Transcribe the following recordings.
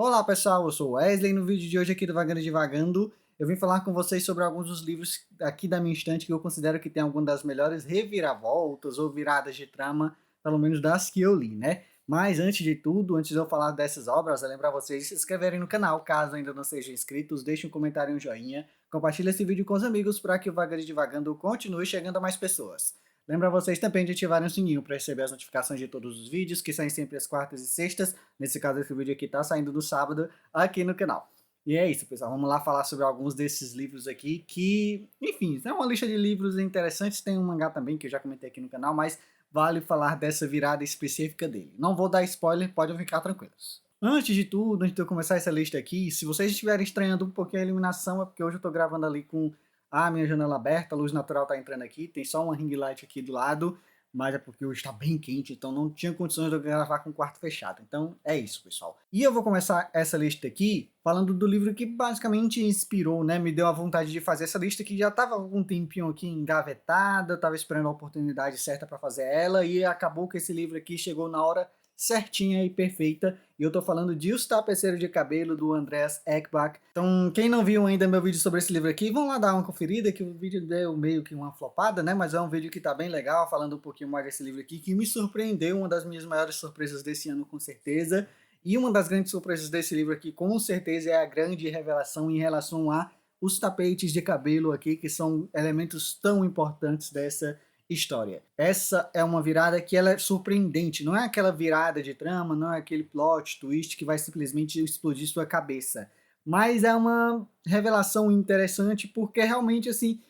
Olá pessoal, eu sou o Wesley. No vídeo de hoje aqui do Vagando e Divagando, eu vim falar com vocês sobre alguns dos livros aqui da minha estante que eu considero que tem algumas das melhores reviravoltas ou viradas de trama, pelo menos das que eu li, né? Mas antes de tudo, antes de eu falar dessas obras, eu lembrar vocês de se inscreverem no canal, caso ainda não sejam inscritos, deixem um comentário e um joinha, compartilhe esse vídeo com os amigos para que o Vagando e Divagando continue chegando a mais pessoas. Lembra vocês também de ativarem o sininho para receber as notificações de todos os vídeos, que saem sempre às quartas e sextas. Nesse caso, esse vídeo aqui tá saindo no sábado aqui no canal. E é isso, pessoal. Vamos lá falar sobre alguns desses livros aqui que, enfim, é uma lista de livros interessantes. Tem um mangá também que eu já comentei aqui no canal, mas vale falar dessa virada específica dele. Não vou dar spoiler, podem ficar tranquilos. Antes de tudo, antes de eu começar essa lista aqui, se vocês estiverem estranhando um pouquinho a iluminação, é porque hoje eu tô gravando ali com a minha janela aberta, a luz natural tá entrando aqui, tem só uma ring light aqui do lado, mas é porque hoje está bem quente, então não tinha condições de eu gravar com o quarto fechado. Então é isso, pessoal. E eu vou começar essa lista aqui falando do livro que basicamente inspirou, né? Me deu a vontade de fazer essa lista que já estava há algum tempinho aqui engavetada, eu estava esperando a oportunidade certa para fazer ela e acabou que esse livro aqui chegou na hora certinha e perfeita, e eu tô falando de Os Tapeceiros de Cabelo, do Andreas Ekbach. Então, quem não viu ainda meu vídeo sobre esse livro aqui, vão lá dar uma conferida, que o vídeo deu meio que uma flopada, né, mas é um vídeo que tá bem legal, falando um pouquinho mais desse livro aqui, que me surpreendeu, uma das minhas maiores surpresas desse ano, com certeza, e uma das grandes surpresas desse livro aqui, com certeza, é a grande revelação em relação a os tapetes de cabelo aqui, que são elementos tão importantes dessa história. Essa é uma virada que ela é surpreendente, não é aquela virada de trama, não é aquele plot twist que vai simplesmente explodir sua cabeça, mas é uma revelação interessante porque realmente assim,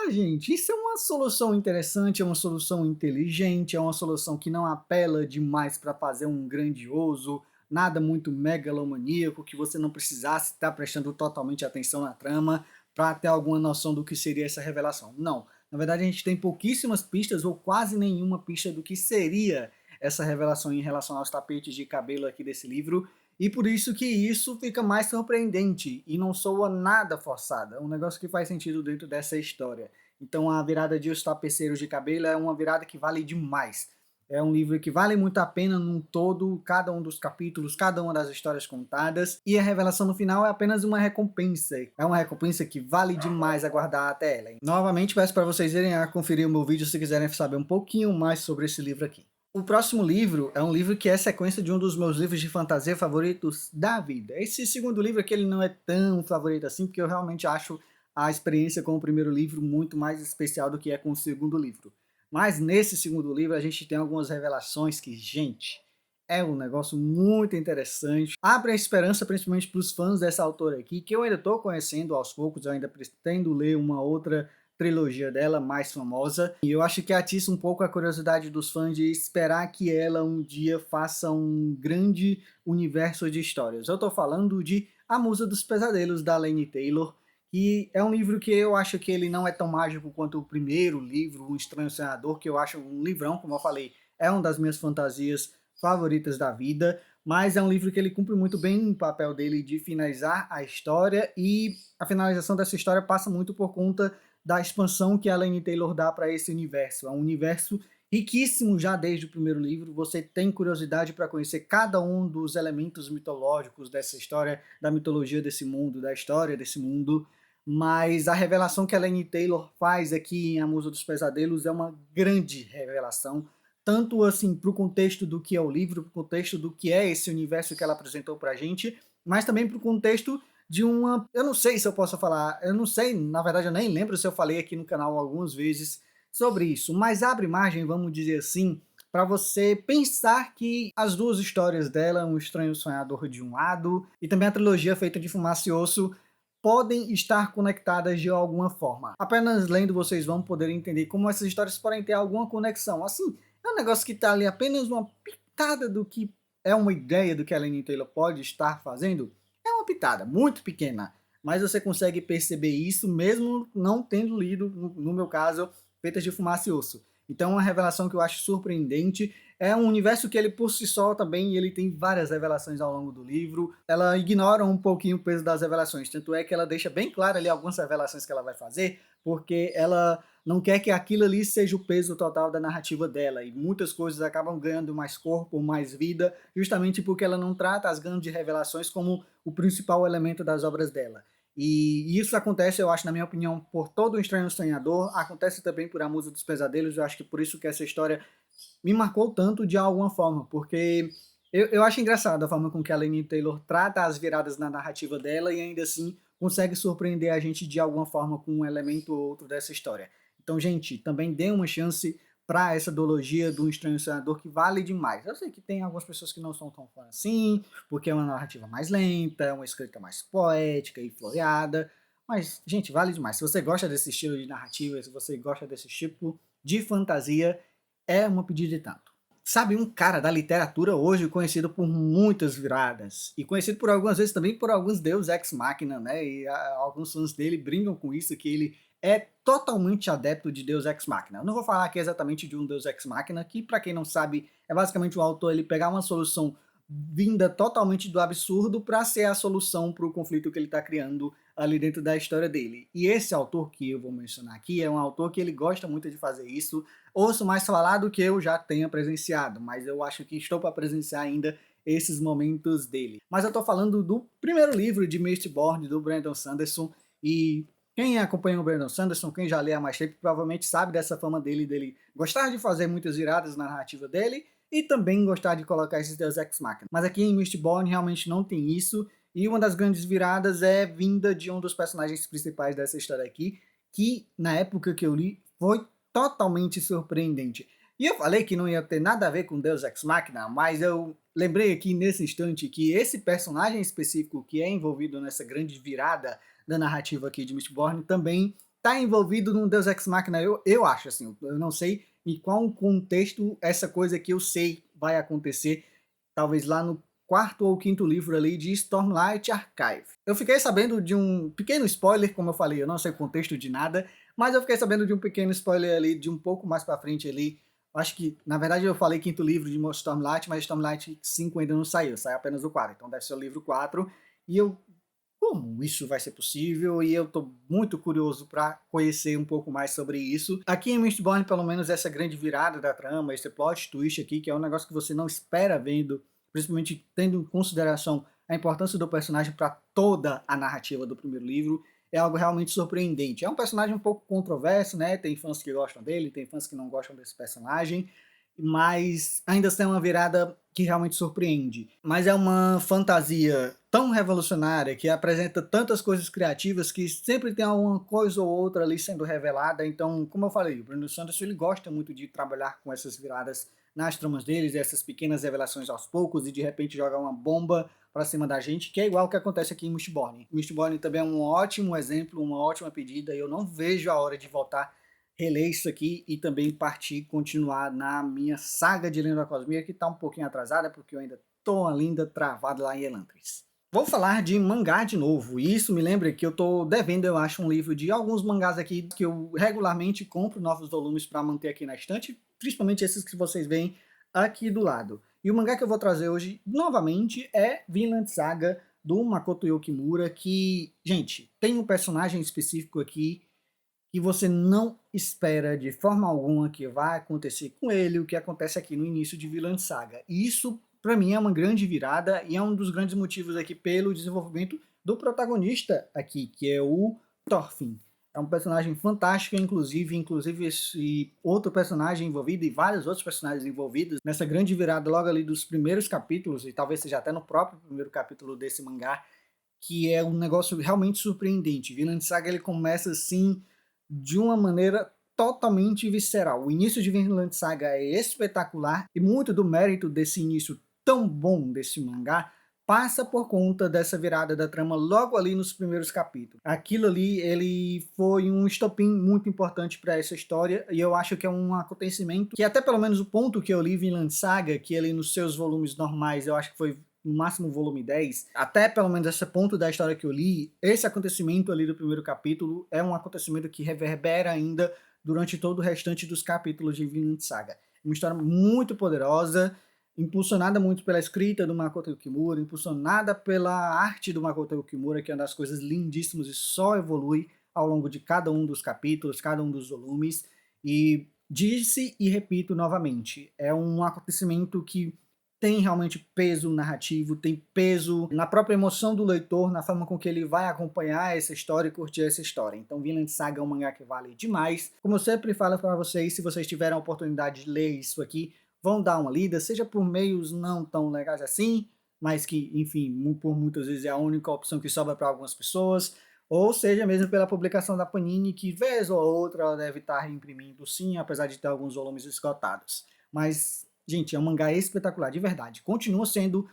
gente, isso é uma solução interessante, é uma solução inteligente, é uma solução que não apela demais para fazer um grandioso, nada muito megalomaníaco, que você não precisasse estar prestando totalmente atenção na trama para ter alguma noção do que seria essa revelação. Não. Na verdade, a gente tem pouquíssimas pistas ou quase nenhuma pista do que seria essa revelação em relação aos tapetes de cabelo aqui desse livro, e por isso que isso fica mais surpreendente e não soa nada forçada. É um negócio que faz sentido dentro dessa história. Então a virada de Os Tapeceiros de Cabelo é uma virada que vale demais. É um livro que vale muito a pena num todo, cada um dos capítulos, cada uma das histórias contadas, e a revelação no final é apenas uma recompensa. É uma recompensa que vale demais aguardar até ela. Novamente peço para vocês irem a conferir o meu vídeo se quiserem saber um pouquinho mais sobre esse livro aqui. O próximo livro é um livro que é sequência de um dos meus livros de fantasia favoritos da vida. Esse segundo livro aqui ele não é tão favorito assim, porque eu realmente acho a experiência com o primeiro livro muito mais especial do que é com o segundo livro. Mas nesse segundo livro a gente tem algumas revelações que, gente, é um negócio muito interessante. Abre a esperança principalmente para os fãs dessa autora aqui, que eu ainda estou conhecendo aos poucos, eu ainda pretendo ler uma outra trilogia dela mais famosa, e eu acho que atiça um pouco a curiosidade dos fãs de esperar que ela um dia faça um grande universo de histórias. Eu estou falando de A Musa dos Pesadelos, da Laini Taylor, que é um livro que eu acho que ele não é tão mágico quanto o primeiro livro, O Estranho Sonhador, que eu acho um livrão, como eu falei, é uma das minhas fantasias favoritas da vida, mas é um livro que ele cumpre muito bem o papel dele de finalizar a história, e a finalização dessa história passa muito por conta da expansão que a Laini Taylor dá para esse universo. É um universo riquíssimo já desde o primeiro livro, você tem curiosidade para conhecer cada um dos elementos mitológicos dessa história, da mitologia desse mundo, da história desse mundo, mas a revelação que a Laini Taylor faz aqui em A Musa dos Pesadelos é uma grande revelação, tanto assim para o contexto do que é o livro, para o contexto do que é esse universo que ela apresentou para a gente, mas também para o contexto de uma... Eu não sei se eu posso falar, eu não sei, na verdade eu nem lembro se eu falei aqui no canal algumas vezes sobre isso, mas abre margem, vamos dizer assim, para você pensar que as duas histórias dela, Um Estranho Sonhador de um lado, e também a trilogia Feita de Fumaça e Osso, podem estar conectadas de alguma forma. Apenas lendo vocês vão poder entender como essas histórias podem ter alguma conexão. Assim, é um negócio que está ali apenas uma pitada do que é uma ideia do que a Laini Taylor pode estar fazendo. É uma pitada, muito pequena, mas você consegue perceber isso mesmo não tendo lido, no meu caso, Feitas de Fumaça e Osso. Então é uma revelação que eu acho surpreendente. É um universo que ele por si só também, ele tem várias revelações ao longo do livro. Ela ignora um pouquinho o peso das revelações, tanto é que ela deixa bem claro ali algumas revelações que ela vai fazer, porque ela não quer que aquilo ali seja o peso total da narrativa dela, e muitas coisas acabam ganhando mais corpo, mais vida, justamente porque ela não trata as grandes revelações como o principal elemento das obras dela. E isso acontece, eu acho, na minha opinião, por todo o Estranho Sonhador, acontece também por A Musa dos Pesadelos, eu acho que por isso que essa história me marcou tanto de alguma forma, porque eu acho engraçado a forma com que a Laini Taylor trata as viradas na narrativa dela e ainda assim consegue surpreender a gente de alguma forma com um elemento ou outro dessa história. Então, gente, também dê uma chance para essa duologia do Estranho Sonhador, que vale demais. Eu sei que tem algumas pessoas que não são tão fãs assim, porque é uma narrativa mais lenta, é uma escrita mais poética e floreada, mas, gente, vale demais. Se você gosta desse estilo de narrativa, se você gosta desse tipo de fantasia, é uma pedida de tanto. Sabe, um cara da literatura hoje conhecido por muitas viradas, e conhecido por algumas vezes também por alguns deus ex machina, né? E alguns fãs dele brincam com isso, que ele é totalmente adepto de deus ex machina. Eu não vou falar aqui exatamente de um deus ex machina, que para quem não sabe, é basicamente o autor ele pegar uma solução vinda totalmente do absurdo para ser a solução para o conflito que ele está criando ali dentro da história dele. E esse autor que eu vou mencionar aqui é um autor que ele gosta muito de fazer isso. Ouço mais falar do que eu já tenha presenciado, mas eu acho que estou para presenciar ainda esses momentos dele. Mas eu estou falando do primeiro livro de Mistborn, do Brandon Sanderson, e quem acompanha o Brandon Sanderson, quem já lê há mais tempo, provavelmente sabe dessa fama dele gostar de fazer muitas viradas na narrativa dele, e também gostar de colocar esses deus ex machina. Mas aqui em Mistborn realmente não tem isso, e uma das grandes viradas é vinda de um dos personagens principais dessa história aqui, que na época que eu li foi totalmente surpreendente. E eu falei que não ia ter nada a ver com Deus Ex Machina, mas eu lembrei aqui nesse instante que esse personagem específico que é envolvido nessa grande virada da narrativa aqui de Mistborn também está envolvido num Deus Ex Machina, eu acho, assim, eu não sei em qual contexto essa coisa que eu sei vai acontecer, talvez lá no quarto ou quinto livro ali de Stormlight Archive. Eu fiquei sabendo de um pequeno spoiler, como eu falei, eu não sei o contexto de nada, mas eu fiquei sabendo de um pequeno spoiler ali, de um pouco mais pra frente ali. Acho que, na verdade, eu falei quinto livro de Stormlight, mas Stormlight 5 ainda não saiu, saiu apenas o 4, então deve ser o livro 4. E eu, como isso vai ser possível? E eu tô muito curioso para conhecer um pouco mais sobre isso. Aqui em Mistborn, pelo menos, essa grande virada da trama, esse plot twist aqui, que é um negócio que você não espera vendo, principalmente tendo em consideração a importância do personagem para toda a narrativa do primeiro livro, é algo realmente surpreendente. É um personagem um pouco controverso, né? Tem fãs que gostam dele, tem fãs que não gostam desse personagem, mas ainda assim é uma virada que realmente surpreende. Mas é uma fantasia tão revolucionária, que apresenta tantas coisas criativas, que sempre tem alguma coisa ou outra ali sendo revelada. Então, como eu falei, o Brandon Sanderson ele gosta muito de trabalhar com essas viradas nas tramas deles, essas pequenas revelações aos poucos, e de repente jogar uma bomba para cima da gente, que é igual o que acontece aqui em Mistborn. Mistborn também é um ótimo exemplo, uma ótima pedida, e eu não vejo a hora de voltar reler isso aqui e também partir, continuar na minha saga de Lenda da Cosmia, que está um pouquinho atrasada, porque eu ainda tô ainda travado lá em Elantris. Vou falar de mangá de novo, e isso me lembra que eu tô devendo, eu acho, um livro de alguns mangás aqui que eu regularmente compro novos volumes para manter aqui na estante, principalmente esses que vocês veem aqui do lado. E o mangá que eu vou trazer hoje, novamente, é Vinland Saga, do Makoto Yukimura, que, gente, tem um personagem específico aqui que você não espera de forma alguma que vai acontecer com ele o que acontece aqui no início de Vinland Saga. E isso, para mim, é uma grande virada e é um dos grandes motivos aqui pelo desenvolvimento do protagonista aqui, que é o Thorfinn. É um personagem fantástico, inclusive esse outro personagem envolvido e vários outros personagens envolvidos nessa grande virada logo ali dos primeiros capítulos, e talvez seja até no próprio primeiro capítulo desse mangá, que é um negócio realmente surpreendente. Vinland Saga ele começa assim de uma maneira totalmente visceral. O início de Vinland Saga é espetacular e muito do mérito desse início tão bom desse mangá passa por conta dessa virada da trama logo ali nos primeiros capítulos. Aquilo ali, ele foi um estopim muito importante para essa história, e eu acho que é um acontecimento que até pelo menos o ponto que eu li Vinland Saga, que ele nos seus volumes normais, eu acho que foi no máximo volume 10, até pelo menos esse ponto da história que eu li, esse acontecimento ali do primeiro capítulo é um acontecimento que reverbera ainda durante todo o restante dos capítulos de Vinland Saga. É uma história muito poderosa, impulsionada muito pela escrita do Makoto Yukimura, impulsionada pela arte do Makoto Yukimura, que é uma das coisas lindíssimas e só evolui ao longo de cada um dos capítulos, cada um dos volumes. E disse e repito novamente, é um acontecimento que tem realmente peso narrativo, tem peso na própria emoção do leitor, na forma com que ele vai acompanhar essa história e curtir essa história. Então Vinland Saga é um mangá que vale demais. Como eu sempre falo para vocês, se vocês tiverem a oportunidade de ler isso aqui, vão dar uma lida, seja por meios não tão legais assim, mas que, enfim, por muitas vezes é a única opção que sobra para algumas pessoas, ou seja mesmo pela publicação da Panini, que vez ou outra ela deve estar reimprimindo sim, apesar de ter alguns volumes esgotados. Mas, gente, é um mangá espetacular, de verdade. Continua sendo,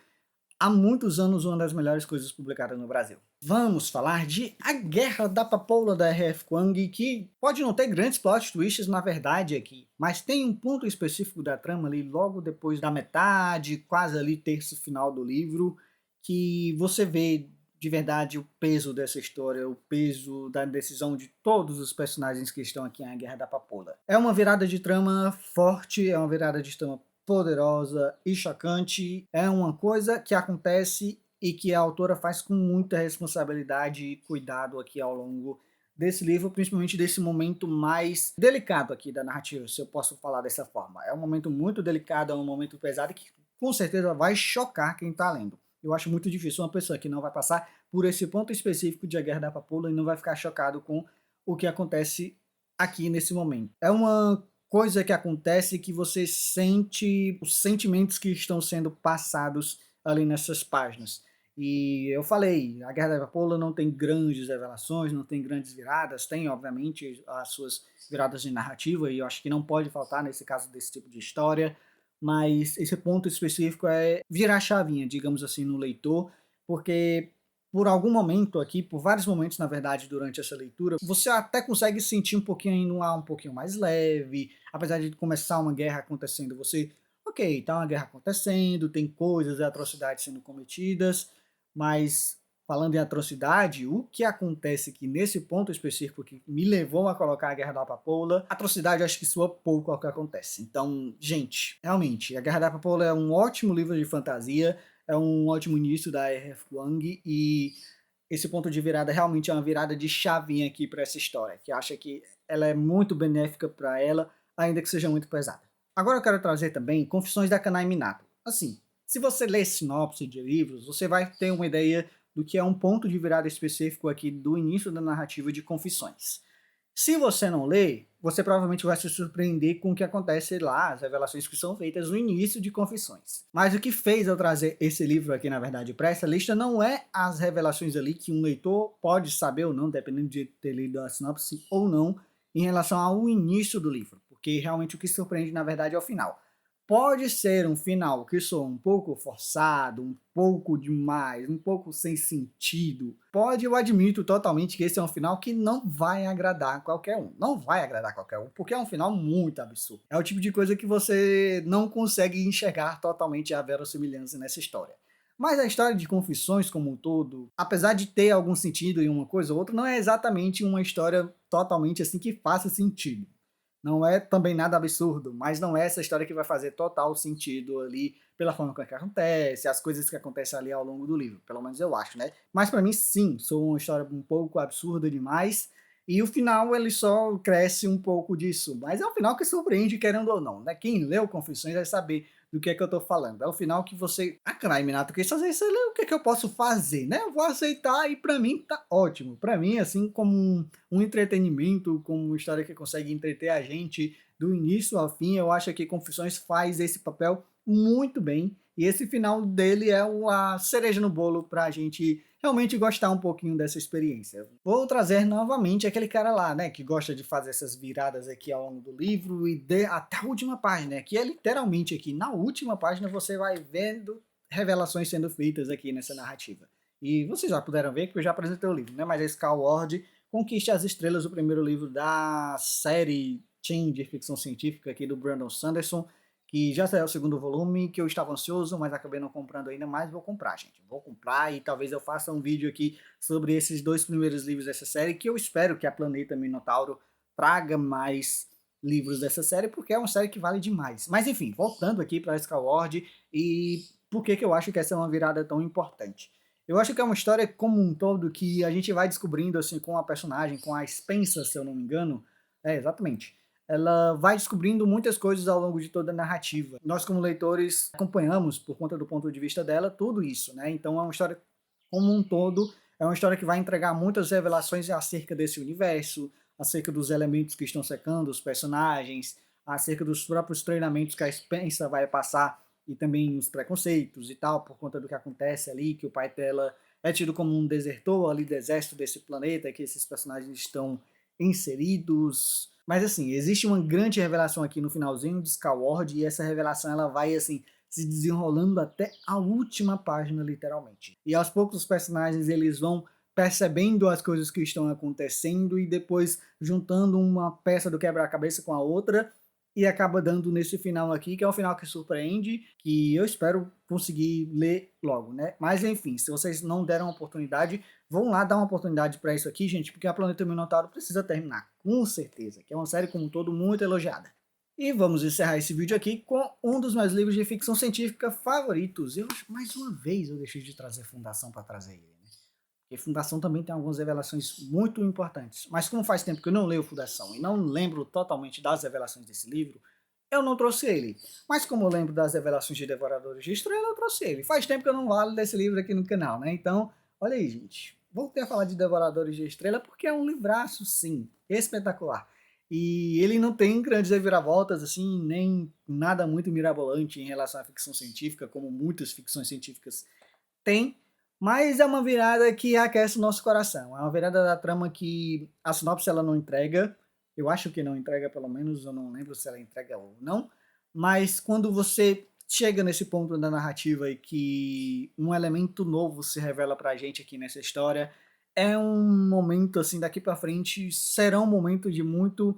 há muitos anos, uma das melhores coisas publicadas no Brasil. Vamos falar de A Guerra da Papoula, da R.F. Kuang, que pode não ter grandes plot twists na verdade aqui, mas tem um ponto específico da trama ali, logo depois da metade, quase ali terço final do livro, que você vê de verdade o peso dessa história, o peso da decisão de todos os personagens que estão aqui em A Guerra da Papoula. É uma virada de trama forte, é uma virada de trama poderosa e chocante, é uma coisa que acontece e que a autora faz com muita responsabilidade e cuidado aqui ao longo desse livro, principalmente desse momento mais delicado aqui da narrativa, se eu posso falar dessa forma. É um momento muito delicado, é um momento pesado que com certeza vai chocar quem está lendo. Eu acho muito difícil uma pessoa que não vai passar por esse ponto específico de A Guerra da Papoula e não vai ficar chocado com o que acontece aqui nesse momento. É uma coisa que acontece que você sente os sentimentos que estão sendo passados ali nessas páginas. E eu falei, A Guerra da Papoula não tem grandes revelações, não tem grandes viradas, tem obviamente as suas viradas de narrativa, e eu acho que não pode faltar nesse caso desse tipo de história, mas esse ponto específico é virar a chavinha, digamos assim, no leitor, porque por algum momento aqui, por vários momentos na verdade durante essa leitura, você até consegue sentir um pouquinho ainda um ar um pouquinho mais leve, apesar de começar uma guerra acontecendo, você, ok, tá uma guerra acontecendo, tem coisas e atrocidades sendo cometidas, mas falando em atrocidade, o que acontece aqui nesse ponto específico que me levou a colocar a Guerra da Papoula, atrocidade acho que soa pouco ao que acontece. Então, gente, realmente, a Guerra da Papoula é um ótimo livro de fantasia, é um ótimo início da R.F. Kuang e esse ponto de virada realmente é uma virada de chavinha aqui para essa história, que acha que ela é muito benéfica para ela, ainda que seja muito pesada. Agora eu quero trazer também Confissões da Kanai Minato. Assim, se você lê sinopse de livros, você vai ter uma ideia do que é um ponto de virada específico aqui do início da narrativa de Confissões. Se você não lê, você provavelmente vai se surpreender com o que acontece lá, as revelações que são feitas no início de Confissões. Mas o que fez eu trazer esse livro aqui, na verdade, para essa lista, não é as revelações ali que um leitor pode saber ou não, dependendo de ter lido a sinopse ou não, em relação ao início do livro, porque realmente o que surpreende, na verdade, é o final. Pode ser um final que soa um pouco forçado, um pouco demais, um pouco sem sentido. Pode, eu admito totalmente que esse é um final que não vai agradar qualquer um. Não vai agradar qualquer um, porque é um final muito absurdo. É o tipo de coisa que você não consegue enxergar totalmente a verossimilhança nessa história. Mas a história de Confissões como um todo, apesar de ter algum sentido em uma coisa ou outra, não é exatamente uma história totalmente assim que faça sentido. Não é também nada absurdo, mas não é essa história que vai fazer total sentido ali pela forma como é que acontece, as coisas que acontecem ali ao longo do livro, pelo menos eu acho, né? Mas para mim, sim, sou uma história um pouco absurda demais, e o final ele só cresce um pouco disso, mas é um final que surpreende, querendo ou não, né? Quem leu Confissões vai saber do que é que eu tô falando. É o final que você... Ah, caralho, Minato, que fazer isso, o que é que eu posso fazer, né? Eu vou aceitar e pra mim tá ótimo. Pra mim, assim, como um entretenimento, como uma história que consegue entreter a gente do início ao fim, eu acho que Confissões faz esse papel muito bem. E esse final dele é a cereja no bolo pra gente realmente gostar um pouquinho dessa experiência. Vou trazer novamente aquele cara lá, né, que gosta de fazer essas viradas aqui ao longo do livro e até a última página, que é literalmente aqui, na última página você vai vendo revelações sendo feitas aqui nessa narrativa. E vocês já puderam ver que eu já apresentei o livro, né, mas é Skyward, Conquiste as Estrelas, o primeiro livro da série Teen de ficção científica aqui do Brandon Sanderson, que já saiu o segundo volume, que eu estava ansioso, mas acabei não comprando ainda, mas vou comprar, gente. Vou comprar e talvez eu faça um vídeo aqui sobre esses dois primeiros livros dessa série, que eu espero que a Planeta Minotauro traga mais livros dessa série, porque é uma série que vale demais. Mas enfim, voltando aqui para Skyward e por que eu acho que essa é uma virada tão importante. Eu acho que é uma história como um todo que a gente vai descobrindo assim com a personagem, com a Spencer, se eu não me engano. É, exatamente. Ela vai descobrindo muitas coisas ao longo de toda a narrativa. Nós, como leitores, acompanhamos, por conta do ponto de vista dela, tudo isso, né? Então é uma história como um todo, é uma história que vai entregar muitas revelações acerca desse universo, acerca dos elementos que estão secando os personagens, acerca dos próprios treinamentos que a Spencer vai passar e também os preconceitos e tal, por conta do que acontece ali, que o pai dela é tido como um desertor ali do exército desse planeta, que esses personagens estão inseridos. Mas assim, existe uma grande revelação aqui no finalzinho de Skyward e essa revelação ela vai assim se desenrolando até a última página, literalmente. E aos poucos os personagens eles vão percebendo as coisas que estão acontecendo e depois juntando uma peça do quebra-cabeça com a outra e acaba dando nesse final aqui, que é um final que surpreende, que eu espero conseguir ler logo, né? Mas enfim, se vocês não deram oportunidade, vão lá dar uma oportunidade para isso aqui, gente, porque a Planeta Minotauro precisa terminar, com certeza, que é uma série como um todo muito elogiada. E vamos encerrar esse vídeo aqui com um dos meus livros de ficção científica favoritos. Mais uma vez eu deixei de trazer Fundação para trazer ele, né? Porque Fundação também tem algumas revelações muito importantes. Mas como faz tempo que eu não leio Fundação e não lembro totalmente das revelações desse livro, eu não trouxe ele. Mas como eu lembro das revelações de Devoradores de Estrela, eu trouxe ele. Faz tempo que eu não falo desse livro aqui no canal, né? Então, olha aí, gente. Voltei a falar de Devoradores de Estrela porque é um livraço, sim, espetacular. E ele não tem grandes reviravoltas, assim, nem nada muito mirabolante em relação à ficção científica, como muitas ficções científicas têm, mas é uma virada que aquece o nosso coração. É uma virada da trama que a sinopse ela não entrega. Eu acho que não entrega, pelo menos, eu não lembro se ela entrega ou não. Mas quando você chega nesse ponto da narrativa e que um elemento novo se revela pra gente aqui nessa história, é um momento, assim, daqui pra frente, será um momento de muito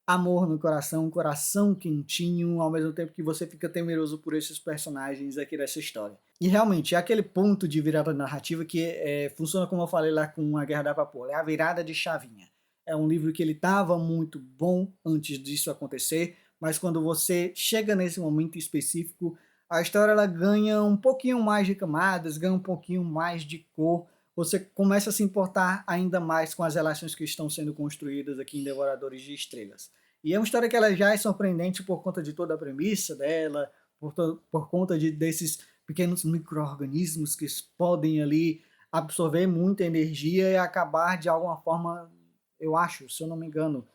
amor no coração, um coração quentinho, ao mesmo tempo que você fica temeroso por esses personagens aqui dessa história. E realmente, é aquele ponto de virada narrativa que funciona como eu falei lá com A Guerra da Papoula, é a virada de chavinha. É um livro que ele estava muito bom antes disso acontecer, mas quando você chega nesse momento específico, a história ela ganha um pouquinho mais de camadas, ganha um pouquinho mais de cor, você começa a se importar ainda mais com as relações que estão sendo construídas aqui em Devoradores de Estrelas. E é uma história que ela já é surpreendente por conta de toda a premissa dela, por conta desses pequenos micro-organismos que podem ali absorver muita energia e acabar de alguma forma, eu acho, se eu não me engano,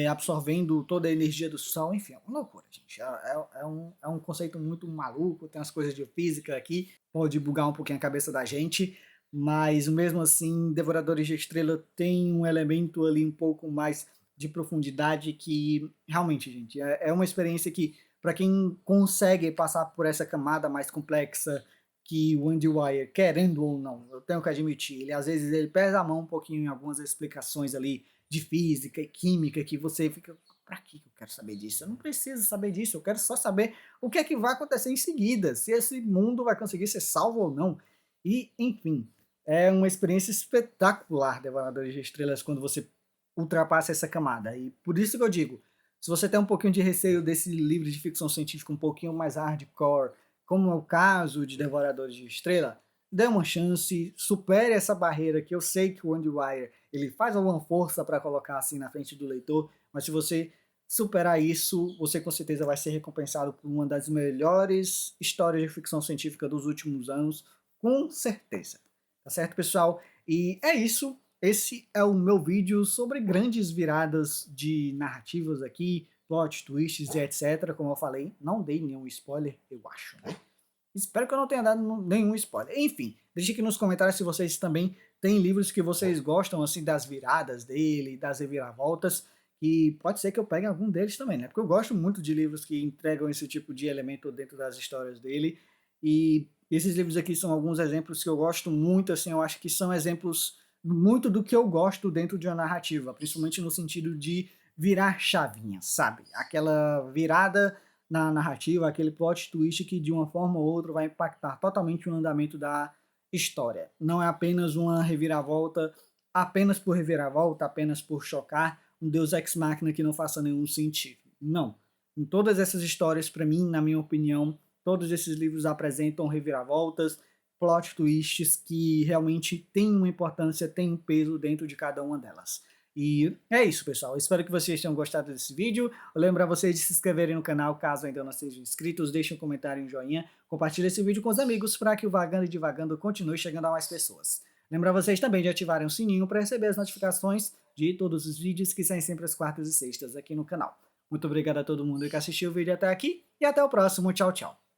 absorvendo toda a energia do Sol. Enfim, é uma loucura, gente. É um conceito muito maluco, tem as coisas de física aqui, pode bugar um pouquinho a cabeça da gente, mas mesmo assim, Devoradores de Estrela tem um elemento ali um pouco mais de profundidade que realmente, gente, é uma experiência que, para quem consegue passar por essa camada mais complexa que o Andy Weir, querendo ou não, eu tenho que admitir, ele às vezes ele pesa a mão um pouquinho em algumas explicações ali de física e química que você fica, para que eu quero saber disso? Eu não preciso saber disso, eu quero só saber o que é que vai acontecer em seguida, se esse mundo vai conseguir ser salvo ou não. E, enfim, é uma experiência espetacular, Devoradores de Estrelas, quando você ultrapassa essa camada. E por isso que eu digo, se você tem um pouquinho de receio desse livro de ficção científica um pouquinho mais hardcore, como é o caso de Devoradores de Estrela, dê uma chance, supere essa barreira que eu sei que o Andy Weir ele faz alguma força para colocar assim na frente do leitor, mas se você superar isso, você com certeza vai ser recompensado por uma das melhores histórias de ficção científica dos últimos anos, com certeza. Tá certo, pessoal? E é isso. Esse é o meu vídeo sobre grandes viradas de narrativas aqui, plot twists e etc. Como eu falei, não dei nenhum spoiler, eu acho, né? Espero que eu não tenha dado nenhum spoiler. Enfim, deixe aqui nos comentários se vocês também têm livros que vocês gostam, assim, das viradas dele, das reviravoltas, e pode ser que eu pegue algum deles também, né? Porque eu gosto muito de livros que entregam esse tipo de elemento dentro das histórias dele, e esses livros aqui são alguns exemplos que eu gosto muito, assim, eu acho que são exemplos muito do que eu gosto dentro de uma narrativa, principalmente no sentido de virar chavinha, sabe? Aquela virada na narrativa, aquele plot twist que de uma forma ou outra vai impactar totalmente o andamento da história. Não é apenas uma reviravolta, apenas por reviravolta, apenas por chocar, um Deus Ex Machina que não faça nenhum sentido. Não. Em todas essas histórias, para mim, na minha opinião, todos esses livros apresentam reviravoltas, plot twists que realmente têm uma importância, têm um peso dentro de cada uma delas. E é isso, pessoal. Espero que vocês tenham gostado desse vídeo. Eu lembro a vocês de se inscreverem no canal caso ainda não sejam inscritos. Deixem um comentário e um joinha. Compartilhe esse vídeo com os amigos para que o Vagando e Divagando continue chegando a mais pessoas. Lembro a vocês também de ativarem o sininho para receber as notificações de todos os vídeos que saem sempre às quartas e sextas aqui no canal. Muito obrigado a todo mundo que assistiu o vídeo até aqui e até o próximo. Tchau, tchau.